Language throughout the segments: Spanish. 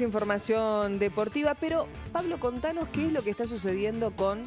Información deportiva, pero Pablo, contanos qué es lo que está sucediendo con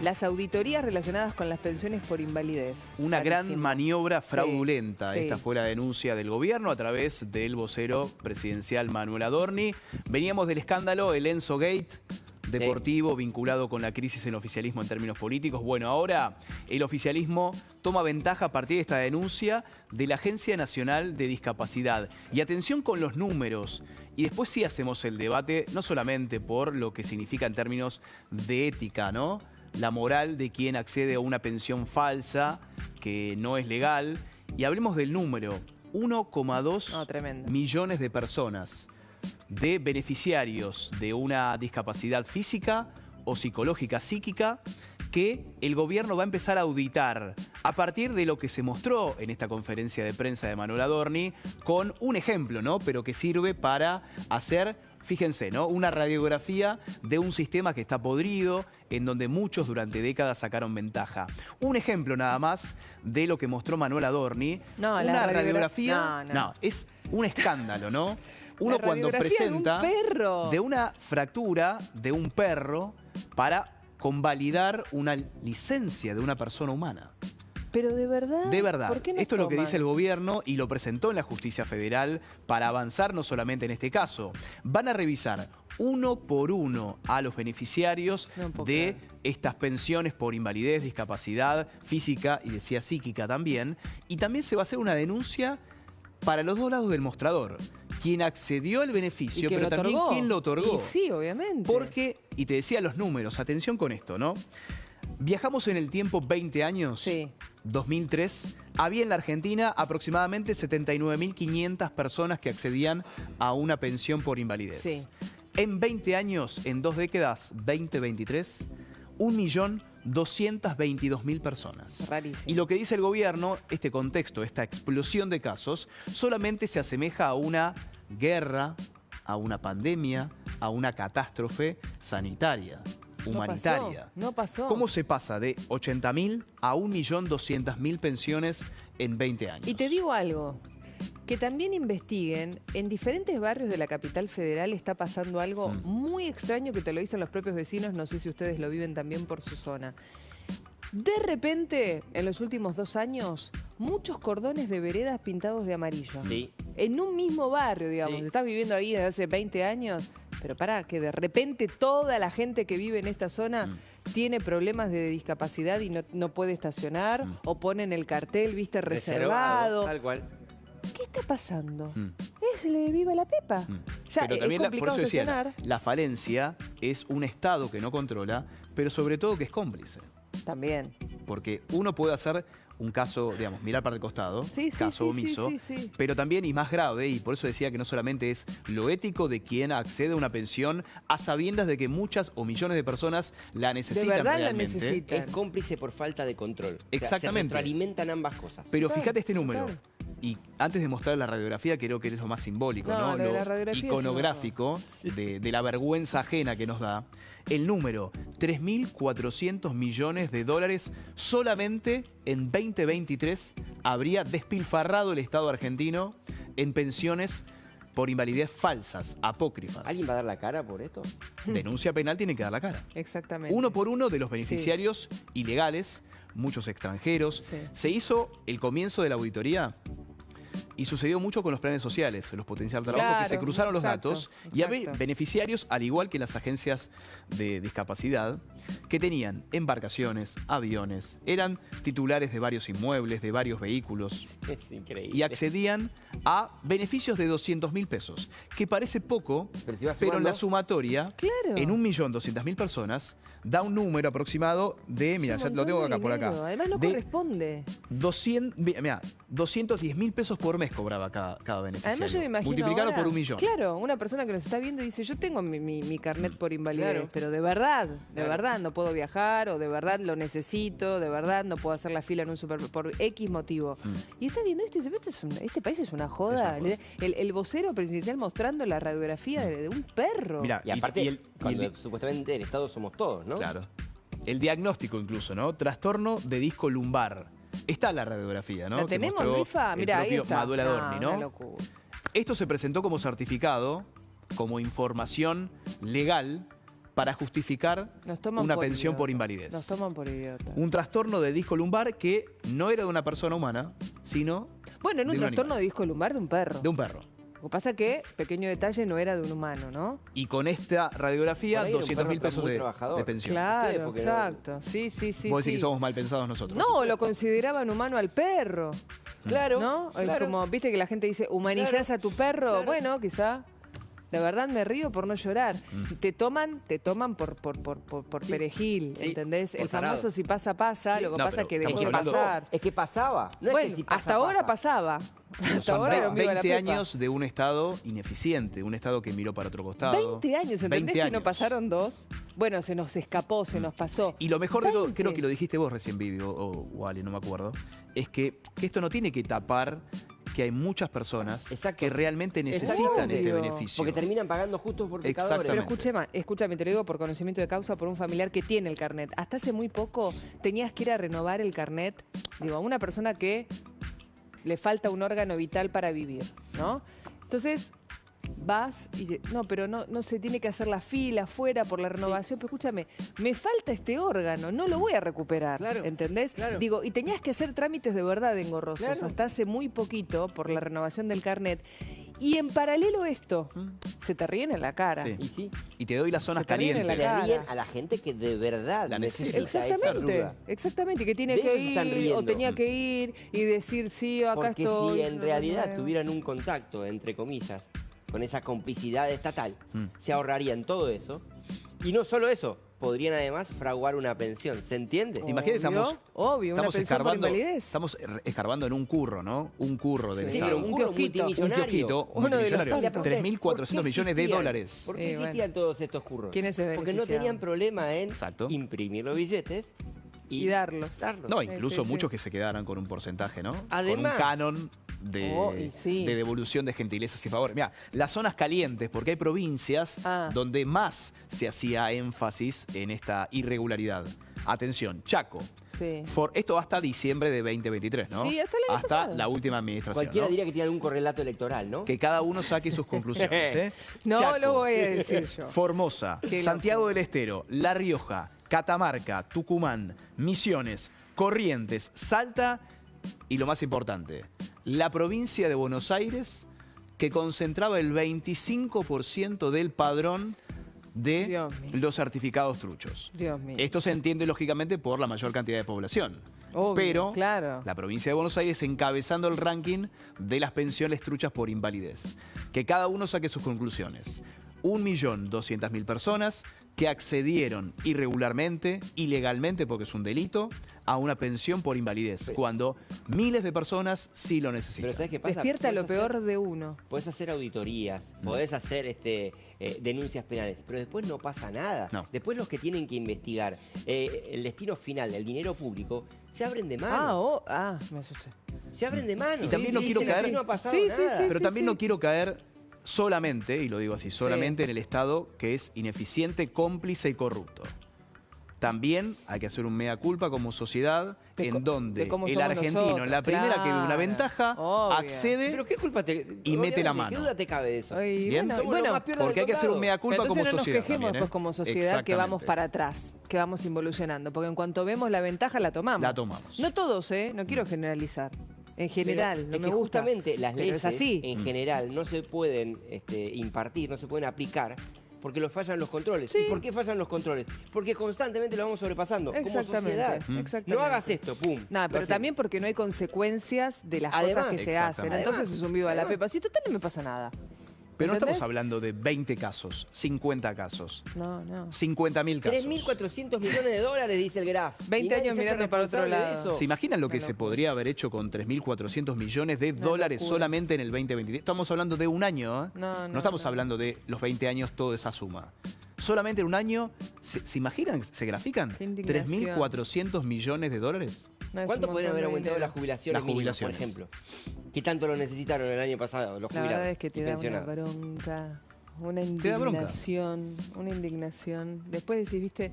las auditorías relacionadas con las pensiones por invalidez. Una gran maniobra fraudulenta. Sí. Esta fue la denuncia del gobierno a través del vocero presidencial Manuel Adorni. Veníamos del escándalo, el Enzo Gate deportivo vinculado con la crisis en el oficialismo en términos políticos. Bueno, ahora el oficialismo toma ventaja a partir de esta denuncia de la Agencia Nacional de Discapacidad. Y atención con los números. Y después sí hacemos el debate, no solamente por lo que significa en términos de ética, ¿no? La moral de quien accede a una pensión falsa, que no es legal. Y hablemos del número, 1,2 millones de personas, de beneficiarios de una discapacidad física o psicológica, psíquica, que el gobierno va a empezar a auditar a partir de lo que se mostró en esta conferencia de prensa de Manuel Adorni, con un ejemplo, ¿no? Pero que sirve para hacer, fíjense, ¿no? Una radiografía de un sistema que está podrido, en donde muchos durante décadas sacaron ventaja. Un ejemplo nada más de lo que mostró Manuel Adorni. No, una radiografía. No, es un escándalo, ¿no? Uno cuando presenta de una fractura de un perro para convalidar una licencia de una persona humana. Pero de verdad. De verdad. ¿Por qué no Esto es lo que dice el gobierno y lo presentó en la Justicia Federal para avanzar no solamente en este caso. Van a revisar uno por uno a los beneficiarios de estas pensiones por invalidez, discapacidad física y decía psíquica también. Y también se va a hacer una denuncia para los dos lados del mostrador. Quien accedió al beneficio, pero también quien lo otorgó. Y sí, obviamente. Porque, y te decía los números, atención con esto, ¿no? Viajamos en el tiempo 20 años, sí. 2003, había en la Argentina aproximadamente 79.500 personas que accedían a una pensión por invalidez. Sí. En 20 años, en 2 décadas, 2023, 1.222.000 personas. Rarísimo. Y lo que dice el gobierno, este contexto, esta explosión de casos, solamente se asemeja a una guerra, a una pandemia, a una catástrofe sanitaria, humanitaria. No pasó. ¿Cómo se pasa de 80.000 a 1.200.000 pensiones en 20 años? Y te digo algo, que también investiguen, en diferentes barrios de la capital federal está pasando algo muy extraño que te lo dicen los propios vecinos, no sé si ustedes lo viven también por su zona. De repente, en los últimos 2 años, muchos cordones de veredas pintados de amarillo. Sí. En un mismo barrio, digamos. Sí. Estás viviendo ahí desde hace 20 años, pero pará, que de repente toda la gente que vive en esta zona tiene problemas de discapacidad y no puede estacionar, o ponen el cartel, viste, reservado. Tal cual. ¿Qué está pasando? Es viva la Pepa. Ya pero también es complicado por eso estacionar. decía, la falencia es un Estado que no controla, pero sobre todo que es cómplice. También. Porque uno puede hacer un caso, digamos, mirar para el costado, caso omiso, pero también, y más grave, y por eso decía que no solamente es lo ético de quien accede a una pensión a sabiendas de que muchas o millones de personas la necesitan de verdad realmente. La necesitan. Es cómplice por falta de control. Exactamente. O sea, se retroalimentan ambas cosas. Pero fíjate este número. Y antes de mostrar la radiografía, creo que es lo más simbólico, ¿no? Lo iconográfico de la vergüenza ajena que nos da. El número, 3.400 millones de dólares solamente en 2023 habría despilfarrado el Estado argentino en pensiones por invalidez falsas, apócrifas. ¿Alguien va a dar la cara por esto? Denuncia penal tiene que dar la cara. Exactamente. Uno por uno de los beneficiarios ilegales, muchos extranjeros. Se hizo el comienzo de la auditoría y sucedió mucho con los planes sociales, los potencial trabajo, que se cruzaron los datos y había beneficiarios, al igual que las agencias de discapacidad, que tenían embarcaciones, aviones, eran titulares de varios inmuebles, de varios vehículos. Es increíble. Y accedían a beneficios de 200.000 pesos, que parece poco, pero en la sumatoria, en 1.200.000 personas, da un número aproximado de, mira, ya lo tengo acá por acá. Además no corresponde. 210.000 pesos por mes cobraba cada beneficiario. Además yo me imagino multiplicarlo ahora, por 1 millón. Claro, una persona que nos está viendo dice, yo tengo mi carnet por invalidez, pero de verdad no puedo viajar, o de verdad lo necesito, de verdad no puedo hacer la fila en un super por X motivo. Y está viendo esto y dice, este país es una joda. El vocero presidencial mostrando la radiografía de un perro. Mirá, y aparte, cuando supuestamente el Estado somos todos, ¿no? Claro. El diagnóstico incluso, ¿no? Trastorno de disco lumbar. Está la radiografía, ¿no? ¿La tenemos, Luifa? Mirá, ahí está. Manuel Adorni, ¿no? Una locura. Esto se presentó como certificado como información legal para justificar una pensión por invalidez. Nos toman por idiota. Un trastorno de disco lumbar que no era de una persona humana, sino Bueno, en un trastorno de disco lumbar de un perro. de un perro. Lo que pasa es que, pequeño detalle, no era de un humano, ¿no? Y con esta radiografía, 200.000 pesos de pensión. Claro, exacto. Sí. Vos decís que somos mal pensados nosotros. No, lo consideraban humano al perro. Claro. ¿No? Claro. Es como, viste que la gente dice, ¿humanizás a tu perro? Claro. Bueno, quizá. La verdad me río por no llorar. Te toman por perejil, Sí, ¿entendés? por El tarado. famoso si pasa, pasa. Lo que No, pasa pero es que dejó estamos de hablando- pasar. Es que pasaba. No Bueno, es que si pasa, hasta ahora pasa. pasaba. Hasta Son ahora era un viva la 20 pepa. años de un Estado ineficiente, un Estado que miró para otro costado. 20 años, ¿entendés 20 que no años. pasaron 2? Bueno, se nos escapó, se nos pasó. Y lo mejor de todo, 20. creo que lo dijiste vos recién, Vivi, o Ale, no me acuerdo, es que esto no tiene que tapar que hay muchas personas Exacto. que realmente necesitan Exactamente. este beneficio. Porque terminan pagando justos por pecadores. Pero Exactamente. escúchame, te lo digo por conocimiento de causa, por un familiar que tiene el carnet. Hasta hace muy poco tenías que ir a renovar el carnet, digo, a una persona que le falta un órgano vital para vivir, ¿no? Entonces vas y no, pero no se tiene que hacer la fila afuera por la renovación. Pero escúchame, me falta este órgano, no lo voy a recuperar, Claro, ¿entendés? claro. Digo, y tenías que hacer trámites de verdad engorrosos Claro. hasta hace muy poquito por la renovación del carnet. Y en paralelo esto, se te ríen en la cara. Sí. Y sí, Y te doy las zonas Se te ríen en calientes. la le ríen cara. a la gente que de verdad La necesita necesita. esa Exactamente, ayuda. exactamente, que tiene De que eso se están ir o riendo. tenía que ir y decir sí, acá Porque estoy. si en realidad no, tuvieran un contacto, entre comillas, con esa complicidad estatal, Mm. se ahorrarían todo eso. Y no solo eso, podrían además fraguar una pensión. ¿Se entiende? Obvio, Imagínate, estamos una pensión por invalidez. estamos escarbando en un curro, ¿no? Un curro del Sí, Estado. pero un kiosquito. kiosquito Un multimillonario. kiosquito Uno de los multimillonario. tantos. 3.400 millones de dólares. ¿Por qué Sí, bueno. existían todos estos curros? ¿Quiénes se Porque no beneficiaban? tenían problema en Exacto. imprimir los billetes Y darlos. No, Sí, incluso sí, muchos sí. que se quedaran con un porcentaje, ¿no? Además- con un canon Y sí. de devolución de gentilezas y favores. Mira, las zonas calientes, porque hay provincias donde más se hacía énfasis en esta irregularidad. Atención, Chaco. Sí. Esto hasta diciembre de 2023, ¿no? Sí, hasta el año pasado. la última administración. Cualquiera ¿no? diría que tiene algún correlato electoral, ¿no? Que cada uno saque sus conclusiones. ¿eh? No Chaco, lo voy a decir yo. Formosa, Qué Santiago loco. del Estero, La Rioja, Catamarca, Tucumán, Misiones, Corrientes, Salta y lo más importante, la provincia de Buenos Aires, que concentraba el 25% del padrón de Dios mío. los certificados truchos. Dios mío. Esto se entiende lógicamente por la mayor cantidad de población. Obvio, Pero claro. la provincia de Buenos Aires encabezando el ranking de las pensiones truchas por invalidez. Que cada uno saque sus conclusiones. 1.200.000 personas que accedieron irregularmente, ilegalmente, porque es un delito, a una pensión por invalidez, cuando miles de personas sí lo necesitan. Pero ¿sabes qué pasa? Despierta Podés lo hacer- peor de uno. Podés hacer auditorías, podés hacer denuncias penales, pero después no pasa nada. No. Después los que tienen que investigar el destino final, el dinero público, se abren de mano. Me asusté. Se abren de mano. Y también no quiero dicen, caer- "Aquí no ha pasado Sí, sí, nada". sí, Pero también no quiero caer solamente, y lo digo así, solamente Sí. en el Estado que es ineficiente, cómplice y corrupto. También hay que hacer un mea culpa como sociedad en donde de cómo el somos argentino, nosotros, en la primera que ve una claro, venta, obvio. accede Pero qué culpa te... y mete la obviamente, mano. ¿Qué duda te cabe de eso? Ay, Bien. bueno, Somos bueno, los más peores porque hay que hacer un mea culpa pero como entonces no sociedad. nos quejemos también, ¿eh? después como sociedad que vamos Exactamente. para atrás, que vamos involucionando. Porque en cuanto vemos la ventaja, la tomamos. La tomamos. No todos, ¿eh? No quiero generalizar. En general, Pero no es me que gusta. justamente las Pero leyes es así. en general no se pueden impartir, no se pueden aplicar porque lo fallan los controles. Sí. ¿Y por qué fallan los controles? Porque constantemente lo vamos sobrepasando como Exactamente. sociedad. Exactamente. No hagas esto, pum. No, lo pero hacemos. también porque no hay consecuencias de las Además, cosas que se hacen. exactamente. Entonces es un viva la Además. pepa. Si total no me pasa nada. Pero no ¿Entendés? estamos hablando de 20 casos, 50 casos, No, no. 50.000 casos. 3.400 millones de dólares, dice el Graf. 20 Y nadie años se hace mirando para otro responsable de lado. eso. ¿Se imaginan lo que Una se locura. podría haber hecho con 3.400 millones de dólares locura. solamente en el 2023? Estamos hablando de un año, ¿eh? No, estamos no. hablando de los 20 años, toda esa suma. Solamente en un año, ¿se imaginan? ¿Se grafican? Qué indignación. 3.400 millones de dólares. No, es ¿Cuánto un podrían haber montón de aumentado dinero. las jubilaciones, Las mínimas, jubilaciones. por ejemplo? ¿Qué tanto lo necesitaron el año pasado los La jubilados verdad es que te y da una pensionados? bronca, una ¿Te da bronca? indignación, una indignación. Después decís, viste,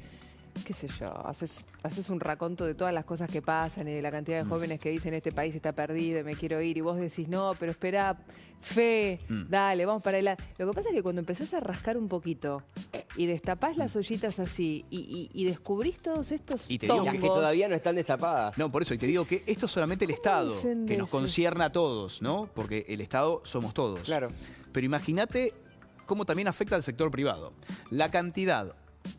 qué sé yo, haces un raconto de todas las cosas que pasan y de la cantidad de jóvenes que dicen este país está perdido y me quiero ir, y vos decís, no, pero espera, fe, dale, vamos para adelante. Lo que pasa es que cuando empezás a rascar un poquito y destapás las ollitas así y descubrís todos estos las que todavía no están destapadas. No, por eso, y te digo que esto es solamente el Estado, que nos concierne a todos, ¿no? Porque el Estado somos todos. Claro. Pero imagínate cómo también afecta al sector privado. La cantidad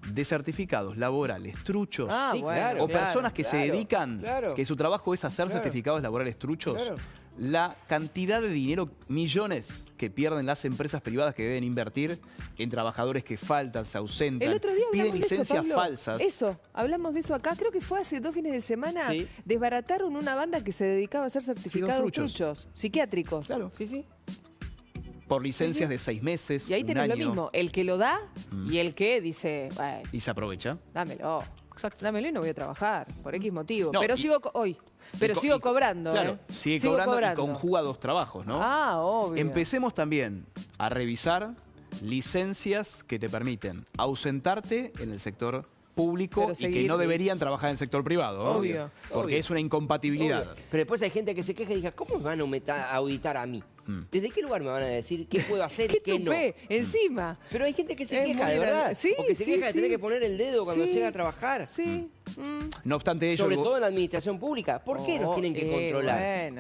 de certificados laborales truchos o personas que se dedican, que su trabajo es hacer certificados laborales truchos, la cantidad de dinero, millones que pierden las empresas privadas que deben invertir en trabajadores que faltan, se ausentan, el otro día piden licencias Pablo, falsas. Eso, hablamos de eso acá, creo que fue hace 2 fines de semana, desbarataron una banda que se dedicaba a hacer certificados truchos, psiquiátricos. Claro, por licencias de 6 meses, y ahí tenés lo mismo, el que lo da y el que dice, y se aprovecha. Dámelo. Exacto. Dámelo y no voy a trabajar, por X motivo. No, pero sigo sigo cobrando. Claro, sigue cobrando y conjuga 2 trabajos, ¿no? Ah, obvio. Empecemos también a revisar licencias que te permiten ausentarte en el sector público y que no deberían trabajar en el sector privado. Obvio. Porque es una incompatibilidad. Obvio. Pero después hay gente que se queja y dice, ¿cómo me van a auditar a mí? ¿Desde qué lugar me van a decir qué puedo hacer y qué no? Encima. Pero hay gente que se queja, de verdad. Sí, porque se queja de tener que poner el dedo cuando llega a trabajar. Sí. No obstante ello, sobre todo en la administración pública. ¿Por qué nos tienen que controlar?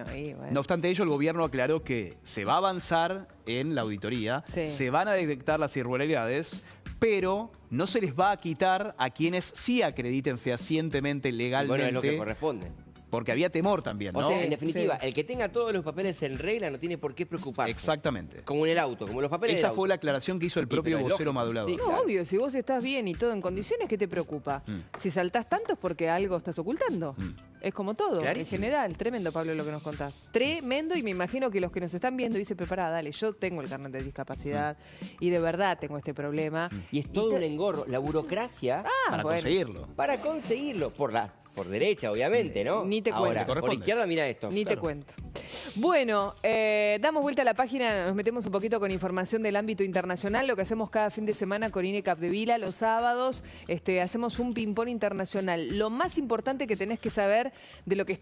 No obstante ello, el gobierno aclaró que se va a avanzar en la auditoría, se van a detectar las irregularidades, pero no se les va a quitar a quienes sí acrediten fehacientemente, legalmente. Bueno, es lo que corresponde. Porque había temor también, ¿no? O sea, en definitiva, el que tenga todos los papeles en regla no tiene por qué preocuparse. Exactamente. Como en el auto, como los papeles del auto. Esa fue la aclaración que hizo el propio vocero modulador. Sí, claro. Obvio, si vos estás bien y todo en condiciones, ¿qué te preocupa? Si saltás tanto es porque algo estás ocultando. Es como todo, en general. Tremendo, Pablo, lo que nos contás. Tremendo, y me imagino que los que nos están viendo dicen, prepará, dale, yo tengo el carnet de discapacidad y de verdad tengo este problema. Y es todo un engorro. La burocracia para conseguirlo. Para conseguirlo, por derecha, obviamente, ¿no? Ni te Ahora, cuento. por izquierda, mira esto. Ni te cuento. Bueno, damos vuelta a la página, nos metemos un poquito con información del ámbito internacional, lo que hacemos cada fin de semana con INE Capdevila, los sábados, hacemos un ping-pong internacional. Lo más importante que tenés que saber de lo que está